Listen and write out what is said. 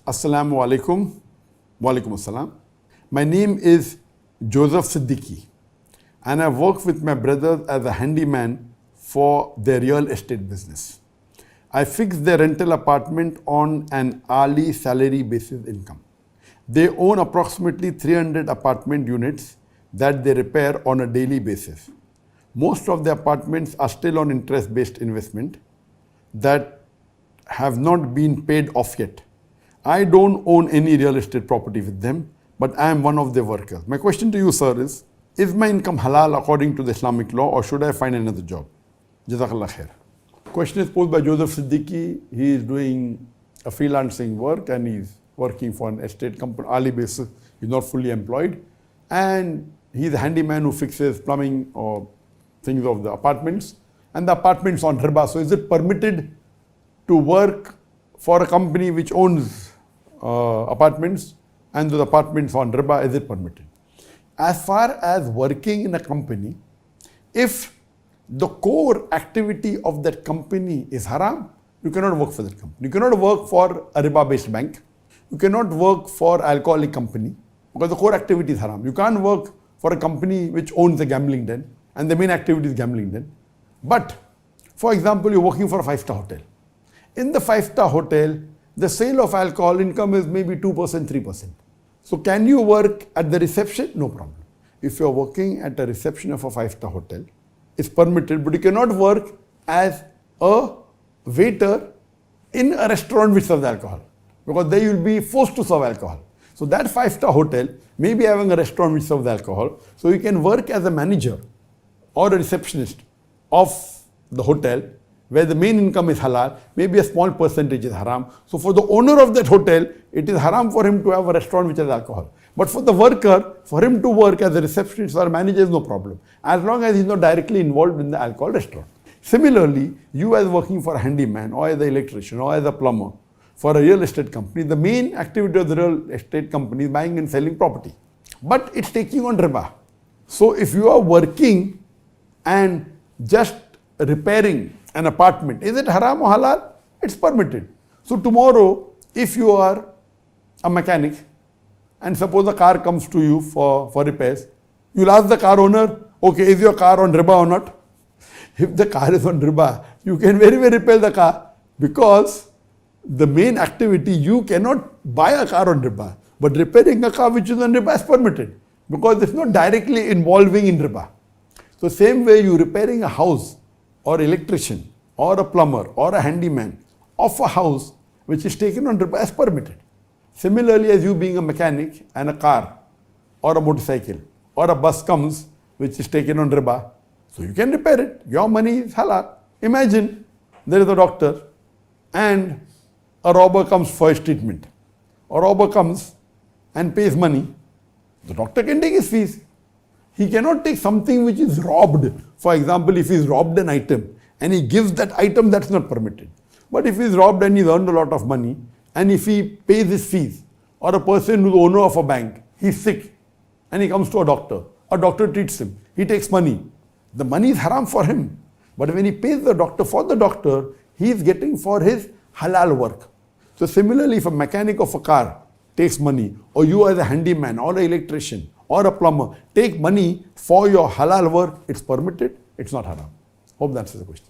Assalamu alaikum. Wa alaikum assalam. My name is Joseph Siddiqui and I work with my brothers as a handyman for their real estate business. I fix their rental apartment on an hourly salary basis income. They own approximately 300 apartment units that they repair on a daily basis. Most of the apartments are still on interest-based investment that have not been paid off yet. I don't own any real estate property with them, but I am one of their workers. My question to you, sir, is my income halal according to the Islamic law, or should I find another job? Jazakallah khair. Question is posed by Joseph Siddiqui. He is doing a freelancing work and he's working for an estate company, hourly basis. He's not fully employed. And he's a handyman who fixes plumbing or things of the apartments. And the apartments on riba. So is it permitted to work for a company which owns apartments and those apartments on riba? Is it permitted? As far as working in a company, if the core activity of that company is haram, you cannot work for that company. You cannot work for a riba-based bank. You cannot work for alcoholic company because the core activity is haram. You can't work for a company which owns a gambling den and the main activity is gambling den. But, for example, you're working for a 5-star hotel. In the 5-star hotel, the sale of alcohol income is maybe 2%, 3%. So can you work at the reception? No problem. If you're working at the reception of a 5-star hotel, it's permitted, but you cannot work as a waiter in a restaurant which serves alcohol, because there you'll be forced to serve alcohol. So that 5-star hotel may be having a restaurant which serves alcohol, so you can work as a manager or a receptionist of the hotel where the main income is halal, maybe a small percentage is haram. So for the owner of that hotel, it is haram for him to have a restaurant which has alcohol. But for the worker, for him to work as a receptionist or a manager is no problem, as long as he's not directly involved in the alcohol restaurant. Similarly, you as working for a handyman or as an electrician or as a plumber for a real estate company, the main activity of the real estate company is buying and selling property. But it's taking on riba. So if you are working and just repairing an apartment, is it haram or halal? It's permitted. So tomorrow, if you are a mechanic and suppose a car comes to you for repairs, you'll ask the car owner, okay, is your car on riba or not? If the car is on riba, you can very well repair the car, because the main activity, you cannot buy a car on riba. But repairing a car which is on riba is permitted, because it's not directly involving in riba. So same way, you repairing a house or electrician or a plumber or a handyman of a house which is taken on riba is permitted. Similarly, as you being a mechanic and a car or a motorcycle or a bus comes which is taken on riba, so you can repair it. Your money is halal. Imagine there is a doctor and a robber comes for his treatment. A robber comes and pays money. The doctor can take his fees. He cannot take something which is robbed. For example, if he's robbed an item and he gives that item, that's not permitted. But if he's robbed and he's earned a lot of money, and if he pays his fees, or a person who's the owner of a bank, he's sick and he comes to a doctor treats him, he takes money. The money is haram for him. But when he pays the doctor for the doctor, he is getting for his halal work. So similarly, if a mechanic of a car takes money, or you as a handyman or an electrician or a plumber take money for your halal work, it's permitted, it's not haram. Hope that answers the question.